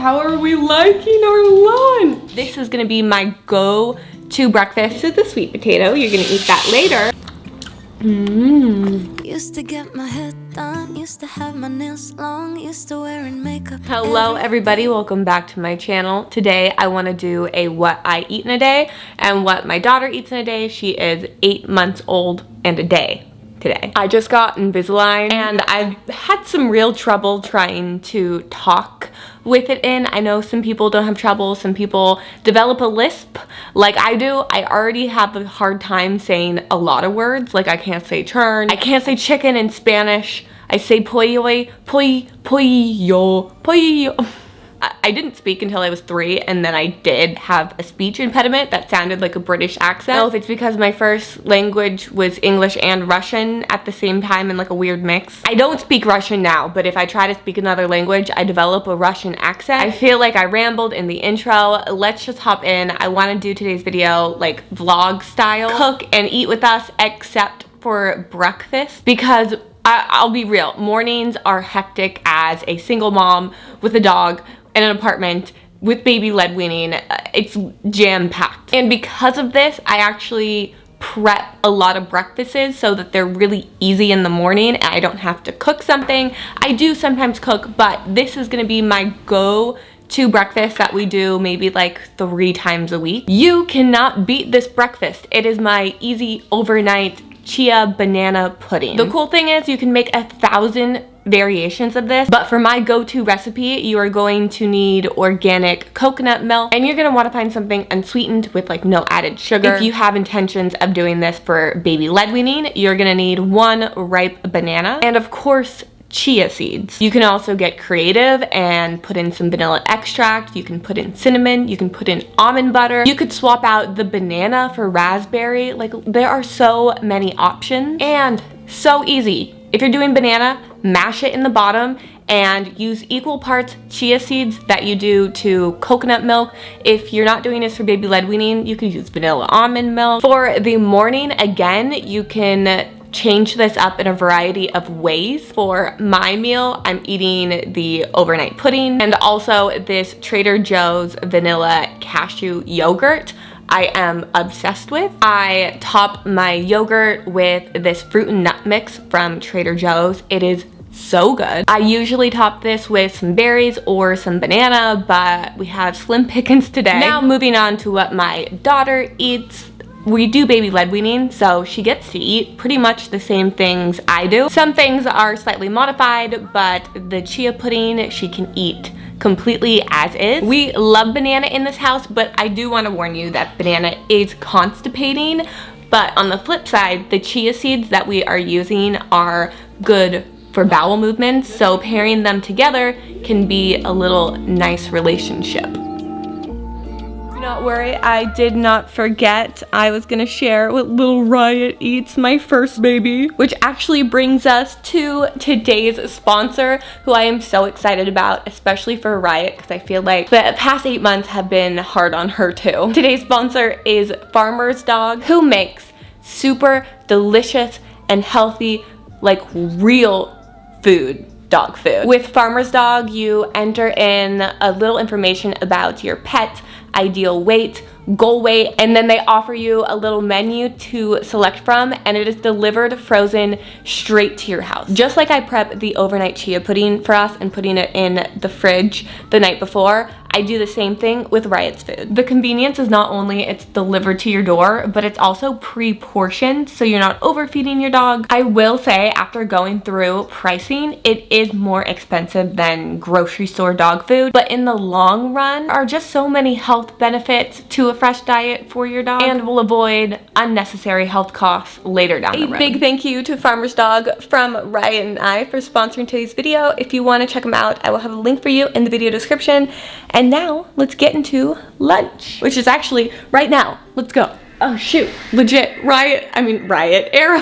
how are we liking our lunch? This is gonna be my go-to breakfast with the sweet potato. You're gonna eat that later. Used to get my head done, used to have my nails long, used to wearing makeup. Hello everybody, welcome back to my channel. Today I want to do a what I eat in a day and what my daughter eats in a day. She is 8 months old and a day today. I just got Invisalign and I've had some real trouble trying to talk with it in. I know some people don't have trouble, some people develop a lisp like I do. I already have a hard time saying a lot of words, like I can't say churn, I can't say chicken in Spanish, I say pollo, pollo. I didn't speak until I was 3, and then I did have a speech impediment that sounded like a British accent. I don't know if it's because my first language was English and Russian at the same time in like a weird mix. I don't speak Russian now, but if I try to speak another language, I develop a Russian accent. I feel like I rambled in the intro. Let's just hop in. I want to do today's video like vlog style. Cook and eat with us except for breakfast, because I'll be real, mornings are hectic as a single mom with a dog in an apartment with baby lead weaning. It's jam-packed. And because of this, I actually prep a lot of breakfasts so that they're really easy in the morning and I don't have to cook something. I do sometimes cook, but this is gonna be my go-to breakfast that we do maybe like 3 times a week. You cannot beat this breakfast. It is my easy overnight chia banana pudding. The cool thing is you can make 1,000 variations of this, but for my go-to recipe, you are going to need organic coconut milk, and you're gonna want to find something unsweetened with like no added sugar. If you have intentions of doing this for baby lead weaning, you're gonna need 1 ripe banana, and of course, chia seeds. You can also get creative and put in some vanilla extract. You can put in cinnamon, you can put in almond butter. You could swap out the banana for raspberry. Like, there are so many options and so easy. If you're doing banana, mash it in the bottom and use equal parts chia seeds that you do to coconut milk. If you're not doing this for baby lead weaning, you could use vanilla almond milk. For the morning, again, you can change this up in a variety of ways. For my meal, I'm eating the overnight pudding and also this Trader Joe's vanilla cashew yogurt I am obsessed with. I top my yogurt with this fruit and nut mix from Trader Joe's. It is so good. I usually top this with some berries or some banana, but we have slim pickings today. Now moving on to what my daughter eats. We do baby lead weaning, so she gets to eat pretty much the same things I do. Some things are slightly modified, but the chia pudding she can eat completely as is. We love banana in this house, but I do want to warn you that banana is constipating. But on the flip side, the chia seeds that we are using are good for bowel movements, so pairing them together can be a little nice relationship. Do not worry, I did not forget. I was gonna share what little Riot eats, my first baby, which actually brings us to today's sponsor, who I am so excited about, especially for Riot, because I feel like the past 8 months have been hard on her too. Today's sponsor is Farmer's Dog, who makes super delicious and healthy, like real food. Dog food. With Farmer's Dog, you enter in a little information about your pet, ideal weight, goal weight, and then they offer you a little menu to select from, and it is delivered frozen straight to your house. Just like I prep the overnight chia pudding for us and putting it in the fridge the night before, I do the same thing with Riot's food. The convenience is not only it's delivered to your door, but it's also pre-portioned, so you're not overfeeding your dog. I will say, after going through pricing, it is more expensive than grocery store dog food, but in the long run, there are just so many health benefits to a fresh diet for your dog and will avoid unnecessary health costs later down the road. A big thank you to Farmer's Dog from Riot and I for sponsoring today's video. If you want to check them out, I will have a link for you in the video description. And now, let's get into lunch, which is actually right now. Let's go. Oh shoot, legit, Riot, Arrow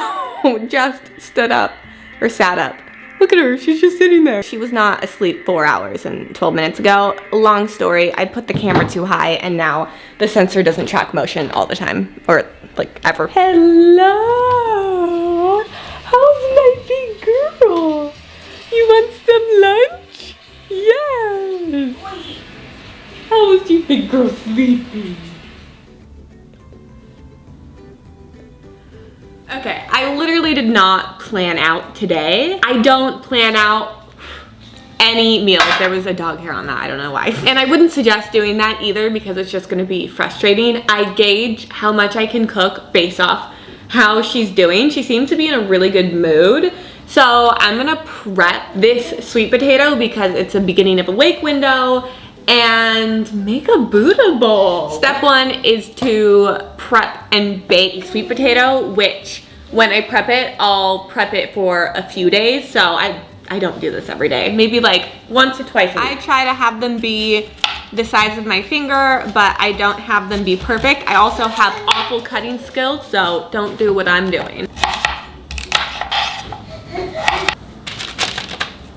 just stood up, or sat up. Look at her, she's just sitting there. She was not asleep 4 hours and 12 minutes ago. Long story, I put the camera too high and now the sensor doesn't track motion all the time, or like ever. Hello, how's my big girl? You want some lunch? Yes. How is you big girl sleeping? Okay, I literally did not plan out today. I don't plan out any meals. There was a dog hair on that, I don't know why. And I wouldn't suggest doing that either because it's just gonna be frustrating. I gauge how much I can cook based off how she's doing. She seems to be in a really good mood. So I'm gonna prep this sweet potato because it's a beginning of a wake window and make a Buddha bowl. Step one is to prep and bake sweet potato, which when I prep it, I'll prep it for a few days. So I don't do this every day. Maybe like once or twice a week. I try to have them be the size of my finger, but I don't have them be perfect. I also have awful cutting skills, so don't do what I'm doing.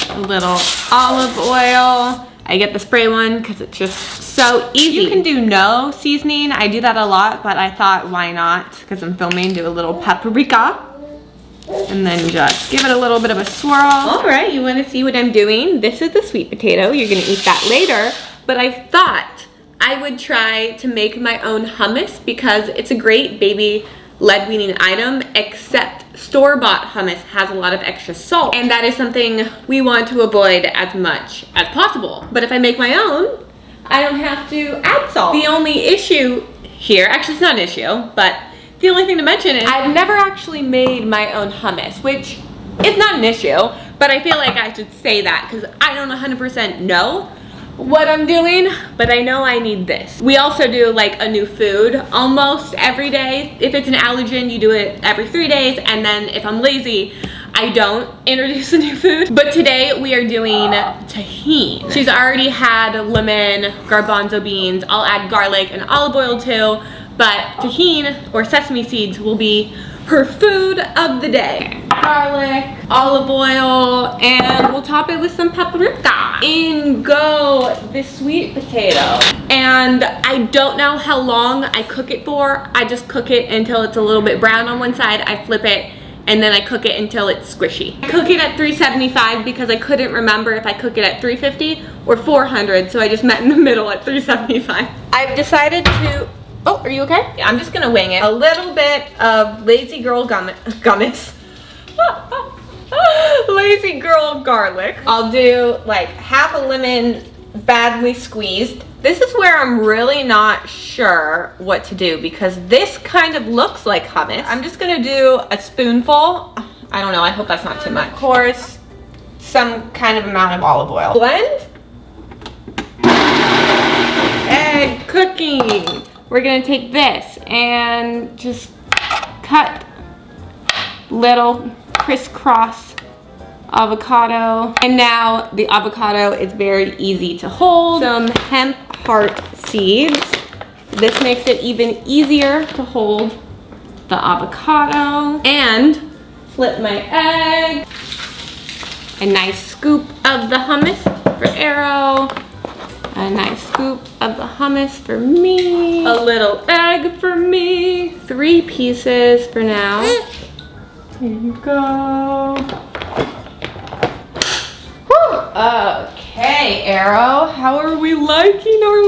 A little olive oil. I get the spray one because it's just so easy. You can do no seasoning. I do that a lot, but I thought why not? Because I'm filming, do a little paprika. And then just give it a little bit of a swirl. All right, you want to see what I'm doing? This is the sweet potato. You're going to eat that later. But I thought I would try to make my own hummus because it's a great baby lead weaning item, except store-bought hummus has a lot of extra salt, and that is something we want to avoid as much as possible. But if I make my own, I don't have to add salt. The only issue here, actually it's not an issue, but the only thing to mention is I've never actually made my own hummus, which is not an issue, but I feel like I should say that because I don't 100% know what I'm doing, but I know I need this. We also do like a new food almost every day. If it's an allergen, you do it every 3 days, and then if I'm lazy, I don't introduce a new food. But today we are doing tahini. She's already had lemon, garbanzo beans. I'll add garlic and olive oil too, but tahini or sesame seeds will be her food of the day. Garlic, olive oil, and we'll top it with some paprika. In go the sweet potato. And I don't know how long I cook it for. I just cook it until it's a little bit brown on one side. I flip it, and then I cook it until it's squishy. I cook it at 375 because I couldn't remember if I cook it at 350 or 400, so I just met in the middle at 375. I've decided to, oh, are you okay? Yeah, I'm just gonna wing it. A little bit of Lazy Girl gummies. Lazy Girl garlic. I'll do like half a lemon badly squeezed. This is where I'm really not sure what to do because this kind of looks like hummus. I'm just gonna do a spoonful. I don't know, I hope that's not too much. Of course, some kind of amount of olive oil. Blend. Egg cooking. We're gonna take this and just cut little crisscross avocado. And now the avocado is very easy to hold. Some hemp heart seeds. This makes it even easier to hold the avocado. And flip my egg. A nice scoop of the hummus for Arrow. A nice scoop of the hummus for me. A little egg for me. 3 pieces for now. Here you go. Whew. Okay, Arrow, how are we liking our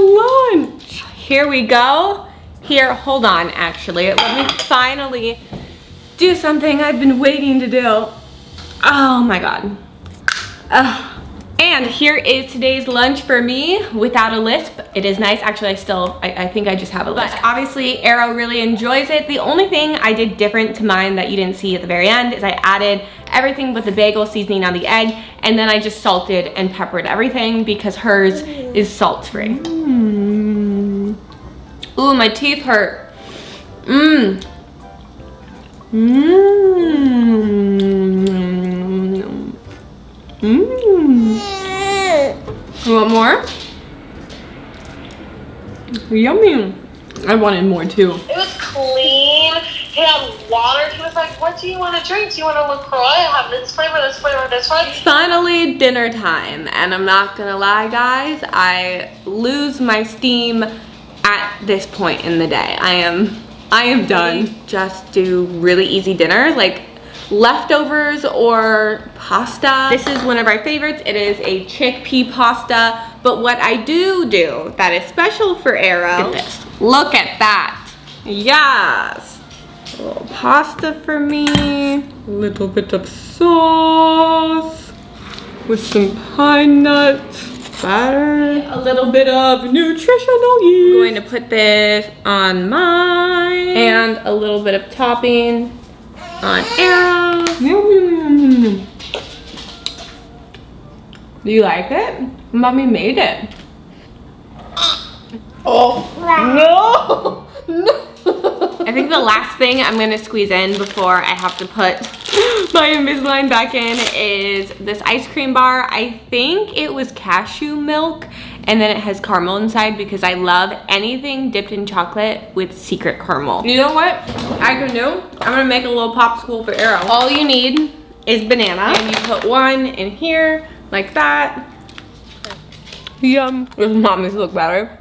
lunch? Here we go. Here, hold on, actually. Let me finally do something I've been waiting to do. Oh my God. And here is today's lunch for me without a lisp. It is nice. Actually, I think I just have a lisp. But obviously, Arrow really enjoys it. The only thing I did different to mine that you didn't see at the very end is I added everything but the bagel seasoning on the egg, and then I just salted and peppered everything because hers is salt-free. Ooh, my teeth hurt. You want more? Yummy. I wanted more too. It was clean. He had water. He was like, what do you want to drink? Do you want a LaCroix? I have this flavor, this flavor, this one. Finally dinner time, and I'm not gonna lie guys, I lose my steam at this point in the day. I am done. Just do really easy dinner, like leftovers or pasta. This is one of our favorites. It is a chickpea pasta, But what I do that is special for Arrow. Look at this. Look at that. Yes. A little pasta for me. A little bit of sauce with some pine nuts, butter, a little bit of nutritional yeast. I'm going to put this on mine and a little bit of topping on Arrow. Do you like it? Mommy made it. Oh, no! No! I think the last thing I'm gonna squeeze in before I have to put my Invisalign back in is this ice cream bar. I think it was cashew milk and then it has caramel inside because I love anything dipped in chocolate with secret caramel. You know what I can do? I'm gonna make a little popsicle for Arrow. All you need is banana and you put one in here like that. Yum. Does Mommy's look better?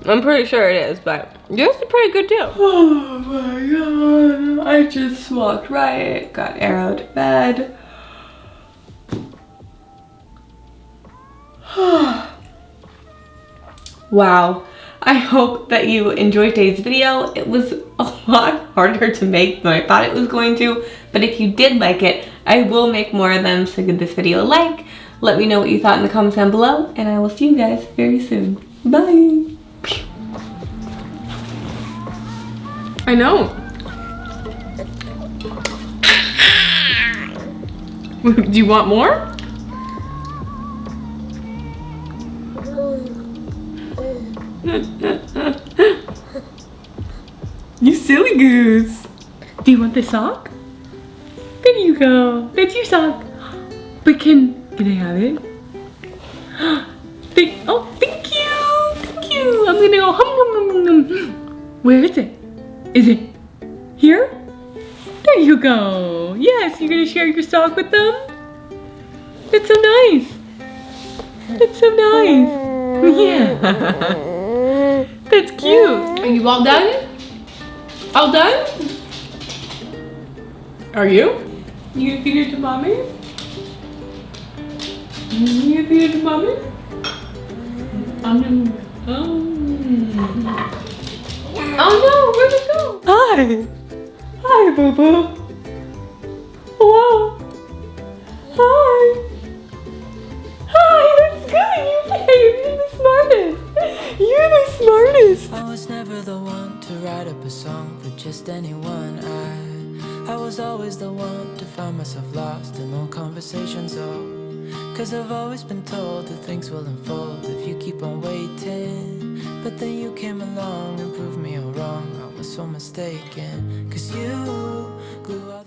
I'm pretty sure it is, but this is pretty good too. Oh my god, I just walked right, got Arrow to bed. Wow, I hope that you enjoyed today's video. It was a lot harder to make than I thought it was going to, but if you did like it, I will make more of them, so give this video a like. Let me know what you thought in the comments down below, and I will see you guys very soon. Bye! I know. Do you want more? You silly goose. Do you want the sock? There you go. That's your sock. But can I have it? Thank you. Thank you. I'm gonna go hum hum hum hum. Where is it? Is it here? There you go. Yes, you're gonna share your sock with them? That's so nice. That's so nice. Yeah. That's cute. Are you all done? All done? Are you? You gonna feed it to Mommy? You gonna feed it to Mommy? Oh no, where'd it go? Hi. Hi, Boo Boo. Hello. Hi. Hi, that's good. You're the smartest. You're the smartest. I was never the one to write up a song for just anyone. I was always the one to find myself lost in old conversations. Cause I've always been told that things will unfold if you keep on waiting. But then you came along and proved me all wrong. I was so mistaken. Cause you glue all the